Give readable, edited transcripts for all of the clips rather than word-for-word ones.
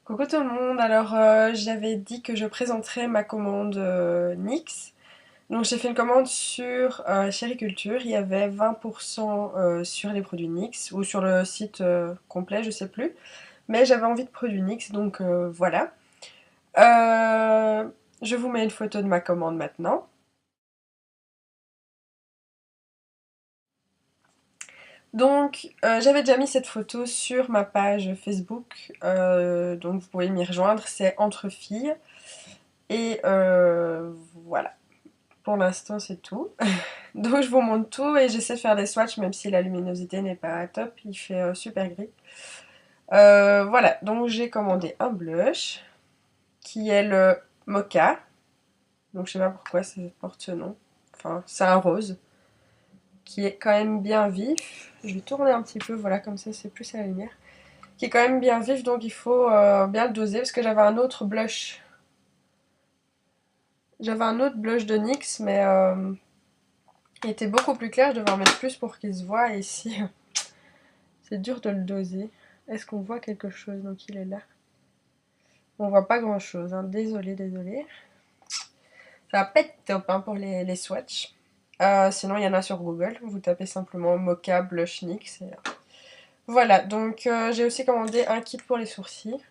Coucou tout le monde, alors j'avais dit que je présenterais ma commande NYX. Donc j'ai fait une commande sur Chériculture, il y avait 20% sur les produits NYX ou sur le site complet, je sais plus. Mais j'avais envie de produits NYX, donc voilà. Euh, je vous mets une photo de ma commande maintenant. Donc j'avais déjà mis cette photo sur ma page Facebook, donc vous pouvez m'y rejoindre, c'est Entre filles. Et voilà. Pour l'instant, c'est tout. Donc, je vous montre tout et j'essaie de faire des swatchs, même si la luminosité n'est pas top. Il fait super gris. Voilà, donc j'ai commandé un blush qui est le Mocha. Donc, je sais pas pourquoi ça porte ce nom. Enfin, c'est un rose qui est quand même bien vif. Je vais tourner un petit peu, voilà, comme ça c'est plus à la lumière. Qui est quand même bien vif, donc il faut bien le doser parce que j'avais un autre blush. J'avais un autre blush de NYX, mais il était beaucoup plus clair. Je devais en mettre plus pour qu'il se voit. Et ici, c'est dur de le doser. Est-ce qu'on voit quelque chose? Donc il est là. On voit pas grand chose, hein. Désolé, désolé. Ça va pas être top hein, pour les swatchs. Sinon, il y en a sur Google. Vous tapez simplement Mocha Blush NYX. Voilà, donc j'ai aussi commandé un kit pour les sourcils.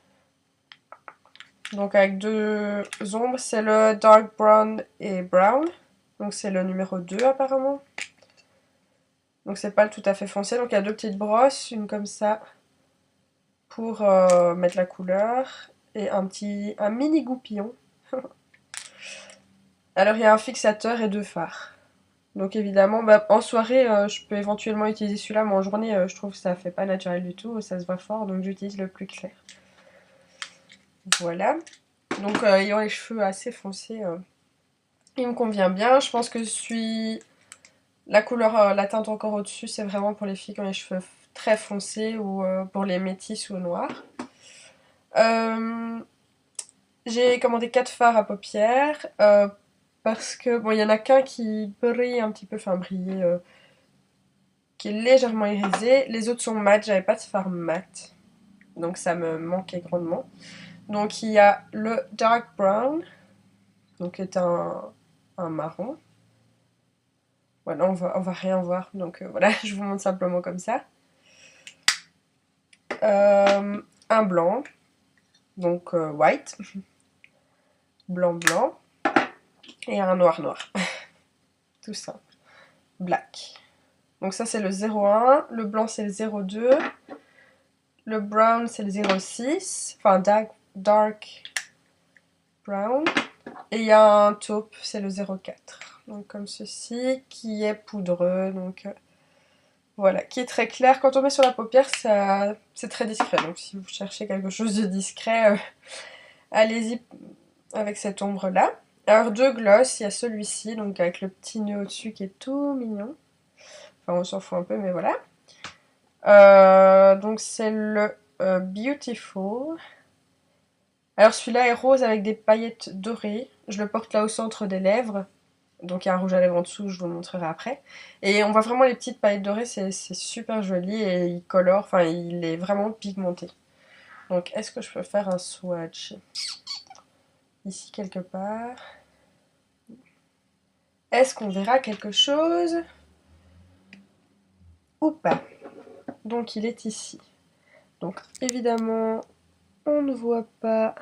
Donc avec deux ombres, c'est le Dark Brown et Brown. Donc c'est le numéro 2 apparemment. Donc c'est pas le tout à fait foncé. Donc il y a deux petites brosses, une comme ça pour mettre la couleur et un mini goupillon. Alors il y a un fixateur et deux fards. Donc évidemment, bah, en soirée, je peux éventuellement utiliser celui-là, mais en journée, je trouve que ça fait pas naturel du tout, ça se voit fort, donc j'utilise le plus clair. Voilà. Donc ayant les cheveux assez foncés, il me convient bien. Je pense que la couleur, la teinte encore au-dessus, c'est vraiment pour les filles qui ont les cheveux très foncés ou pour les métis ou noirs. Euh, J'ai commandé 4 fards à paupières parce que bon, il y en a qu'un qui brille un petit peu, enfin briller, qui est légèrement irisé. Les autres sont mat, j'avais pas de fard mat, donc ça me manquait grandement. Donc il y a le dark brown, donc qui est un marron. Voilà, on va rien voir, donc voilà, je vous montre simplement comme ça. Un blanc, donc white, blanc blanc, et un noir noir, tout ça, black. Donc ça c'est le 01, le blanc c'est le 02, le brown c'est le 06, enfin dark brown, et il y a un taupe, c'est le 04. Donc comme ceci, qui est poudreux, donc voilà, qui est très clair. Quand on met sur la paupière, c'est très discret. Donc si vous cherchez quelque chose de discret, allez-y avec cette ombre-là. Alors deux gloss, il y a celui-ci, donc avec le petit nœud au-dessus qui est tout mignon. Enfin on s'en fout un peu, mais voilà. Donc c'est le Beautiful. Alors celui-là est rose avec des paillettes dorées. Je le porte là au centre des lèvres. Donc il y a un rouge à lèvres en dessous, je vous le montrerai après. Et on voit vraiment les petites paillettes dorées, c'est super joli et il colore, enfin il est vraiment pigmenté. Donc est-ce que je peux faire un swatch ici quelque part? Est-ce qu'on verra quelque chose ou pas? Donc il est ici. Donc évidemment, on ne voit pas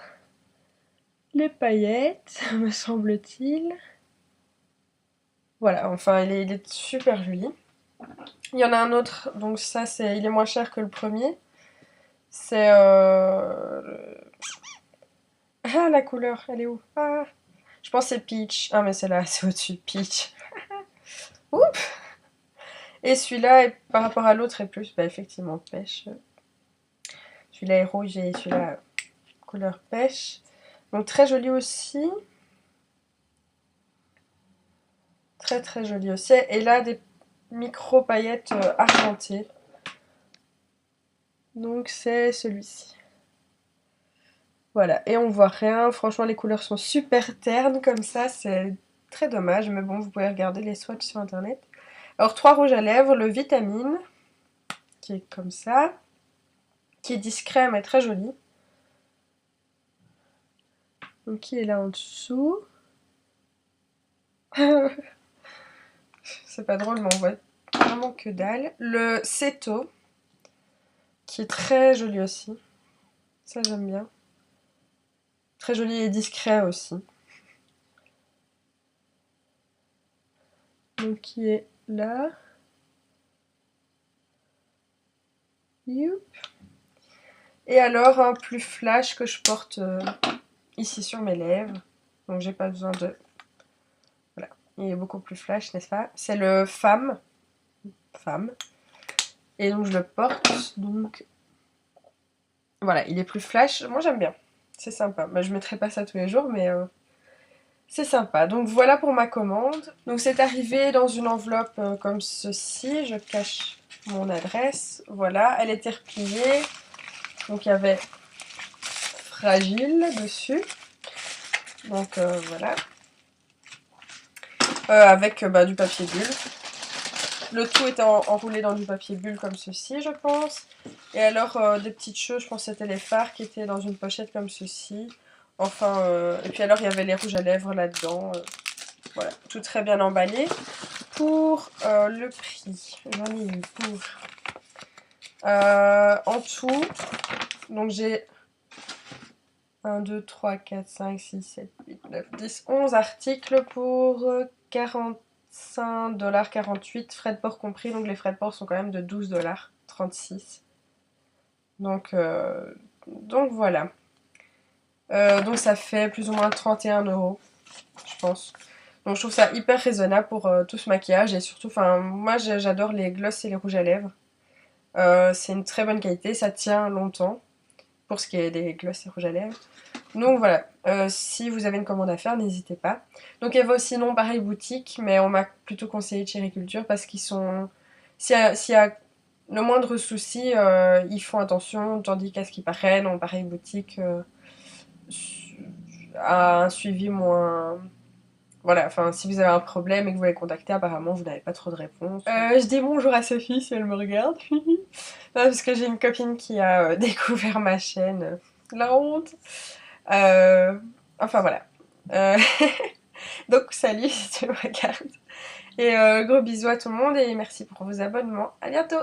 les paillettes, me semble-t-il. Voilà, enfin il est super joli. Il y en a un autre, donc ça il est moins cher que le premier. C'est ah la couleur, elle est où? Ah, je pense que c'est peach. Ah mais c'est là, c'est au-dessus, peach. Oups. Et celui-là, par rapport à l'autre, est plus, bah effectivement, pêche. Celui-là est rouge et celui-là couleur pêche. Donc très joli aussi. Très très joli aussi. Et là, des micro paillettes argentées. Donc c'est celui-ci. Voilà, et on voit rien. Franchement, les couleurs sont super ternes comme ça. C'est très dommage, mais bon, vous pouvez regarder les swatchs sur internet. Alors, trois rouges à lèvres, le vitamine, qui est comme ça, qui est discret mais très joli. Donc qui est là en dessous. C'est pas drôle, mais on voit vraiment que dalle. Le Seto, qui est très joli aussi. Ça, j'aime bien. Très joli et discret aussi. Donc qui est là. Youp. Et alors un plus flash que je porte ici sur mes lèvres. Donc j'ai pas besoin de... Voilà, il est beaucoup plus flash, n'est-ce pas? C'est le Femme. Et donc je le porte, donc... Voilà, il est plus flash. Moi j'aime bien, c'est sympa. Bah, je mettrai pas ça tous les jours, mais c'est sympa. Donc voilà pour ma commande. Donc c'est arrivé dans une enveloppe comme ceci. Je cache mon adresse. Voilà, elle était repliée. Donc il y avait Fragile dessus. Donc voilà. Avec du papier bulle. Le tout était enroulé dans du papier bulle comme ceci, je pense. Et alors des petites choses, je pense que c'était les fards qui étaient dans une pochette comme ceci. Enfin, et puis alors il y avait les rouges à lèvres là-dedans. Voilà, tout très bien emballé. Pour le prix, j'en ai eu pour... en tout, donc j'ai 1, 2, 3, 4, 5, 6, 7, 8, 9, 10, 11 articles pour 45,48 $, frais de port compris. Donc les frais de port sont quand même de 12,36 $. Donc voilà. Donc ça fait plus ou moins 31 €, je pense. Donc je trouve ça hyper raisonnable pour tout ce maquillage. Et surtout, moi j'adore les gloss et les rouges à lèvres. C'est une très bonne qualité, ça tient longtemps pour ce qui est des gloss et rouges à lèvres. Donc voilà, si vous avez une commande à faire, n'hésitez pas. Donc il y avait aussi non pareil boutique, mais on m'a plutôt conseillé Chériculture parce qu'ils sont... S'il y a le moindre souci, ils font attention, tandis qu'à ce qui paraît, non pareil boutique a un suivi moins... Voilà, enfin si vous avez un problème et que vous les contactez, apparemment vous n'avez pas trop de réponses. Je dis bonjour à Sophie si elle me regarde. Non, parce que j'ai une copine qui a découvert ma chaîne. La honte. Enfin voilà. Euh, Donc salut si tu me regardes. Et gros bisous à tout le monde et merci pour vos abonnements. À bientôt.